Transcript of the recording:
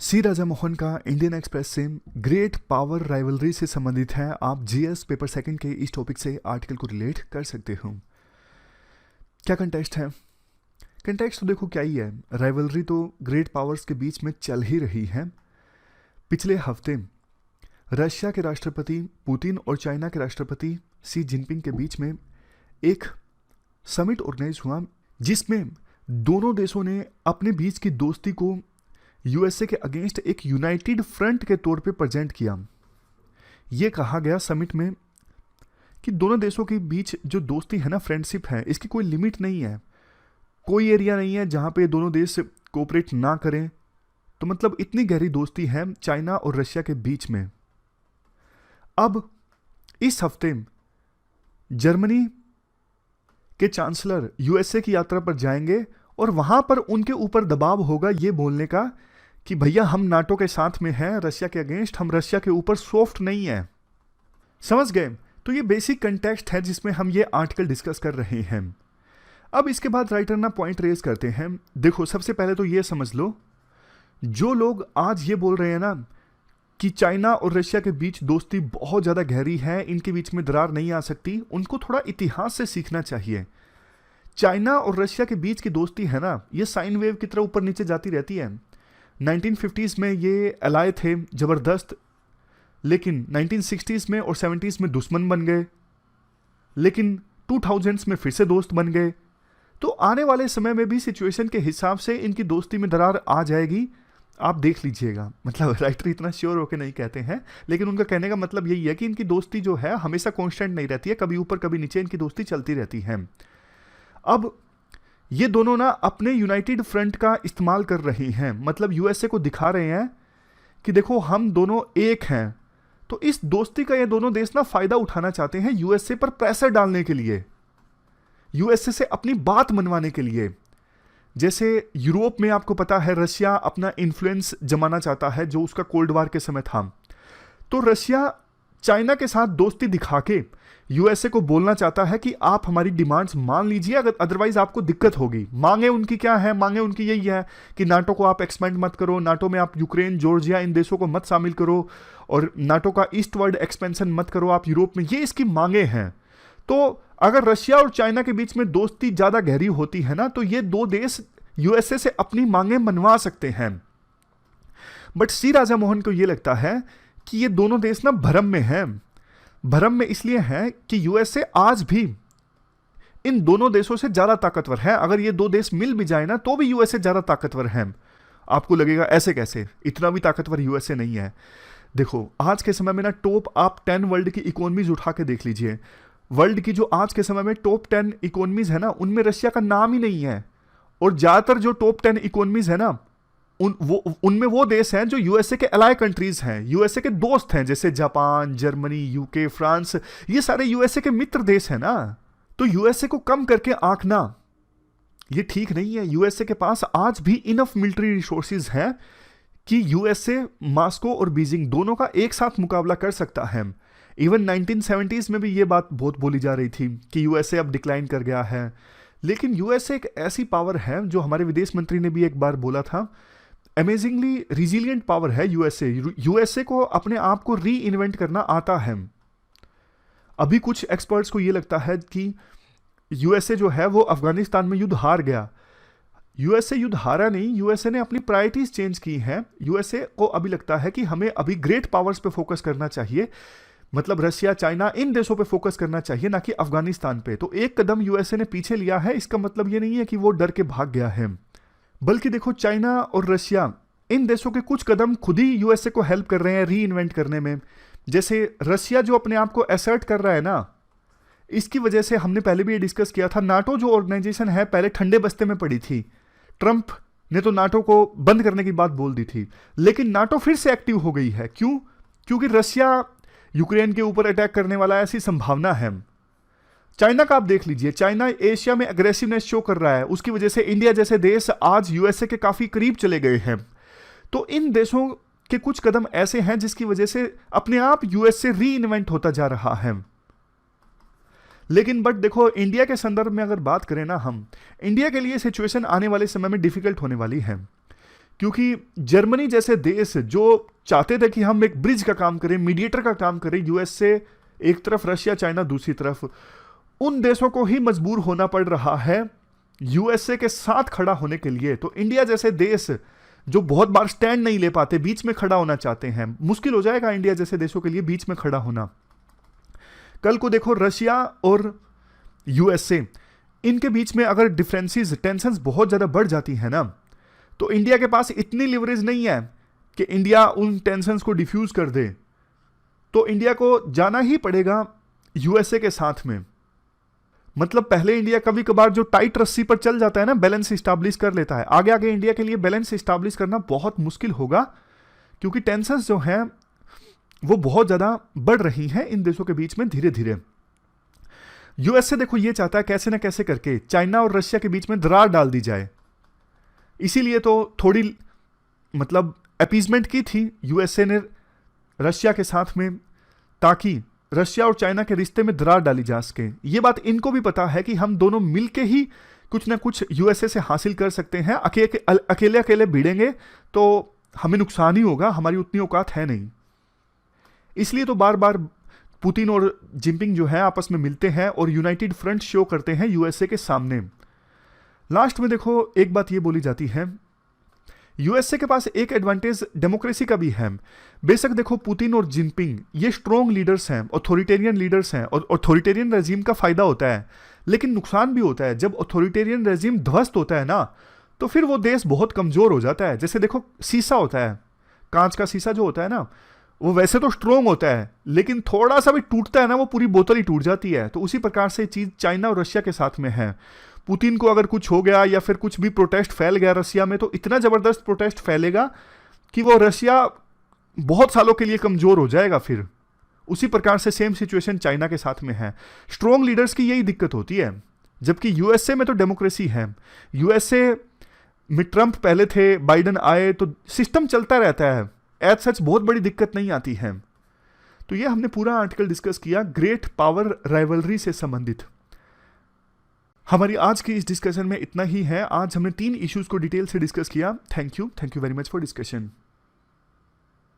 सी राजा मोहन का Indian express से great power rivalry से संबंधित है। आप जीएस पेपर सेकंड के इस टॉपिक से आर्टिकल को रिलेट कर सकते हो। क्या कंटेक्स्ट है? कंटेक्स्ट तो देखो क्या ही है, राइवलरी तो ग्रेट पावर्स के बीच में चल ही रही है। पिछले हफ्ते रशिया के राष्ट्रपति पुतिन और चाइना के राष्ट्रपति शी जिनपिंग के बीच में एक समिट ऑर्गेनाइज हुआ, जिसमें दोनों देशों ने अपने बीच की दोस्ती को यूएसए के अगेंस्ट एक यूनाइटेड फ्रंट के तौर पे प्रेजेंट किया। ये कहा गया समिट में कि दोनों देशों के बीच जो दोस्ती है ना, फ्रेंडशिप है, इसकी कोई लिमिट नहीं है, कोई एरिया नहीं है जहाँ पे दोनों देश कोऑपरेट ना करें। तो मतलब इतनी गहरी दोस्ती है चाइना और रशिया के बीच में। अब इस हफ्ते जर्मनी के चांसलर यूएसए की यात्रा पर जाएंगे और वहां पर उनके ऊपर दबाव होगा ये बोलने का कि भैया हम नाटो के साथ में हैं, रशिया के अगेंस्ट हम रशिया के ऊपर सॉफ्ट नहीं है। समझ गए? तो ये बेसिक कंटेक्स्ट है जिसमें हम ये आर्टिकल डिस्कस कर रहे हैं। अब इसके बाद राइटर ना पॉइंट रेज करते हैं। देखो, सबसे पहले तो ये समझ लो, जो लोग आज ये बोल रहे हैं ना कि चाइना और रशिया के बीच दोस्ती बहुत ज़्यादा गहरी है, इनके बीच में दरार नहीं आ सकती, उनको थोड़ा इतिहास से सीखना चाहिए। चाइना और रशिया के बीच की दोस्ती है ना, ये साइन वेव की तरह ऊपर नीचे जाती रहती है। 1950s में ये अलाय थे ज़बरदस्त, लेकिन 1960s में और 70s में दुश्मन बन गए, लेकिन 2000s में फिर से दोस्त बन गए। तो आने वाले समय में भी सिचुएशन के हिसाब से इनकी दोस्ती में दरार आ जाएगी, आप देख लीजिएगा। मतलब राइटर इतना श्योर होकर नहीं कहते हैं, लेकिन उनका कहने का मतलब यही है कि इनकी दोस्ती जो है हमेशा कांस्टेंट नहीं रहती है, कभी ऊपर कभी नीचे इनकी दोस्ती चलती रहती है। अब ये दोनों ना अपने यूनाइटेड फ्रंट का इस्तेमाल कर रही हैं, मतलब यूएसए को दिखा रहे हैं कि देखो हम दोनों एक हैं। तो इस दोस्ती का ये दोनों देश ना फायदा उठाना चाहते हैं यूएसए पर प्रेशर डालने के लिए, यूएसए से अपनी बात मनवाने के लिए। जैसे यूरोप में आपको पता है रशिया अपना इन्फ्लुएंस जमाना चाहता है, जो उसका कोल्ड वार के समय था। तो रशिया चाइना के साथ दोस्ती दिखा के यूएसए को बोलना चाहता है कि आप हमारी डिमांड्स मान लीजिए, अगर अदरवाइज आपको दिक्कत होगी। मांगे उनकी क्या है? मांगे उनकी यही है कि नाटो को आप एक्सपेंड मत करो, नाटो में आप यूक्रेन, जॉर्जिया इन देशों को मत शामिल करो, और नाटो का ईस्टवर्ड एक्सपेंशन मत करो आप यूरोप में। ये इसकी मांगे हैं। तो अगर रशिया और चाइना के बीच में दोस्ती ज्यादा गहरी होती है ना, तो ये दो देश यूएसए से अपनी मांगे मनवा सकते हैं। बट सी राजा मोहन को यह लगता है कि ये दोनों देश ना भ्रम में हैं। भ्रम में इसलिए है कि यूएसए आज भी इन दोनों देशों से ज्यादा ताकतवर है। अगर ये दो देश मिल भी जाए ना, तो भी यूएसए ज्यादा ताकतवर है। आपको लगेगा ऐसे कैसे, इतना भी ताकतवर यूएसए नहीं है। देखो, आज के समय में ना टॉप आप 10 वर्ल्ड की इकोनॉमीज उठा के देख लीजिए। वर्ल्ड की जो आज के समय में टॉप 10 इकोनॉमीज है ना, उनमें रशिया का नाम ही नहीं है। और ज्यादातर जो टॉप 10 इकोनॉमीज है ना, उनमें वो देश हैं जो यूएसए के अलाय कंट्रीज हैं, यूएसए के दोस्त हैं, जैसे जापान, जर्मनी, यूके, फ्रांस, ये सारे यूएसए के मित्र देश हैं ना। तो यूएसए को कम करके आंकना ये ठीक नहीं है। यूएसए के पास आज भी इनफ मिलिट्री रिसोर्सेज हैं कि यूएसए मॉस्को और बीजिंग दोनों का एक साथ मुकाबला कर सकता है। इवन 1970s में भी ये बात बहुत बोली जा रही थी कि यूएसए अब डिक्लाइन कर गया है, लेकिन यूएसए एक ऐसी पावर है, जो हमारे विदेश मंत्री ने भी एक बार बोला था, अमेजिंगली रिजिलियंट पावर है यूएसए। यूएसए को अपने आप को री इन्वेंट करना आता है। अभी कुछ एक्सपर्ट्स को यह लगता है कि यूएसए जो है वो अफगानिस्तान में युद्ध हार गया। यूएसए युद्ध हारा नहीं, यूएसए ने अपनी प्रायोरिटीज चेंज की हैं। यूएसए को अभी लगता है कि हमें अभी ग्रेट पावर्स पे फोकस करना चाहिए, मतलब रशिया, चाइना, इन देशों पे फोकस करना चाहिए, ना कि अफगानिस्तान पे। तो एक कदम यूएसए ने पीछे लिया है। इसका मतलब ये नहीं है कि वो डर के भाग गया है, बल्कि देखो चाइना और रशिया इन देशों के कुछ कदम खुद ही यूएसए को हेल्प कर रहे हैं री इन्वेंट करने में। जैसे रशिया जो अपने आप को असर्ट कर रहा है ना, इसकी वजह से हमने पहले भी ये डिस्कस किया था, नाटो जो ऑर्गेनाइजेशन है पहले ठंडे बस्ते में पड़ी थी। ट्रंप ने तो नाटो को बंद करने की बात बोल दी थी, लेकिन नाटो फिर से एक्टिव हो गई है। क्यों? क्योंकि रशिया यूक्रेन के ऊपर अटैक करने वाला ऐसी संभावना है। चाइना का आप देख लीजिए, चाइना एशिया में अग्रेसिवनेस शो कर रहा है, उसकी वजह से इंडिया जैसे देश आज यूएसए के काफी करीब चले गए हैं। तो इन देशों के कुछ कदम ऐसे हैं जिसकी वजह से अपने आप यूएसए री इन्वेंट होता जा रहा है। लेकिन बट देखो, इंडिया के संदर्भ में अगर बात करें ना हम, इंडिया के लिए सिचुएशन आने वाले समय में डिफिकल्ट होने वाली है। क्योंकि जर्मनी जैसे देश जो चाहते थे कि हम एक ब्रिज का काम करें, मीडिएटर का काम करें, यूएस से एक तरफ, रशिया चाइना दूसरी तरफ, उन देशों को ही मजबूर होना पड़ रहा है यूएसए के साथ खड़ा होने के लिए। तो इंडिया जैसे देश जो बहुत बार स्टैंड नहीं ले पाते, बीच में खड़ा होना चाहते हैं, मुश्किल हो जाएगा इंडिया जैसे देशों के लिए बीच में खड़ा होना। कल को देखो रशिया और यूएसए, इनके बीच में अगर डिफरेंसेस, टेंशंस बहुत ज्यादा बढ़ जाती है ना, तो इंडिया के पास इतनी लिवरेज नहीं है कि इंडिया उन टेंशंस को डिफ्यूज कर दे। तो इंडिया को जाना ही पड़ेगा यूएसए के साथ में। मतलब पहले इंडिया कभी कभार जो टाइट रस्सी पर चल जाता है ना, बैलेंस इस्टेब्लिश कर लेता है। आगे आगे इंडिया के लिए बैलेंस इस्टेब्लिश करना बहुत मुश्किल होगा, क्योंकि टेंशंस जो हैं वो बहुत ज्यादा बढ़ रही हैं इन देशों के बीच में धीरे धीरे। यूएसए देखो ये चाहता है कैसे ना कैसे करके चाइना और रशिया के बीच में दरार डाल दी जाए, इसीलिए तो थोड़ी मतलब अपीजमेंट की थी यूएसए ने रशिया के साथ में, ताकि रशिया और चाइना के रिश्ते में दरार डाली जा सके। ये बात इनको भी पता है कि हम दोनों मिलके ही कुछ ना कुछ यूएसए से हासिल कर सकते हैं, अकेले अकेले भिड़ेंगे तो हमें नुकसान ही होगा, हमारी उतनी औकात है नहीं। इसलिए तो बार बार पुतिन और जिनपिंग जो है आपस में मिलते हैं और यूनाइटेड फ्रंट शो करते हैं यूएसए के सामने। लास्ट में देखो एक बात ये बोली जाती है, यूएसए के पास एक एडवांटेज डेमोक्रेसी का भी है। बेशक देखो पुतिन और जिनपिंग ये स्ट्रॉन्ग लीडर्स हैं, ऑथोरिटेरियन लीडर्स हैं, और ऑथोरिटेरियन रेजिम का फायदा होता है, लेकिन नुकसान भी होता है। जब ऑथोरिटेरियन रेजिम ध्वस्त होता है ना, तो फिर वो देश बहुत कमजोर हो जाता है। जैसे देखो शीशा होता है, कांच का शीशा जो होता है ना, वो वैसे तो स्ट्रॉन्ग होता है, लेकिन थोड़ा सा भी टूटता है ना, वो पूरी बोतल ही टूट जाती है। तो उसी प्रकार से चीज चाइना और रशिया के साथ में है। पुतिन को अगर कुछ हो गया या फिर कुछ भी प्रोटेस्ट फैल गया रशिया में, तो इतना जबरदस्त प्रोटेस्ट फैलेगा कि वो रशिया बहुत सालों के लिए कमजोर हो जाएगा। फिर उसी प्रकार से सेम सिचुएशन चाइना के साथ में है। स्ट्रॉन्ग लीडर्स की यही दिक्कत होती है, जबकि यूएसए में तो डेमोक्रेसी है। यूएसए में ट्रंप पहले थे, बाइडन आए, तो सिस्टम चलता रहता है, एज सच बहुत बड़ी दिक्कत नहीं आती है। तो ये हमने पूरा आर्टिकल डिस्कस किया ग्रेट पावर राइवलरी से संबंधित। हमारी आज की इस डिस्कशन में इतना ही है। आज हमने 3 इश्यूज को डिटेल से डिस्कस किया। Thank you very much for discussion.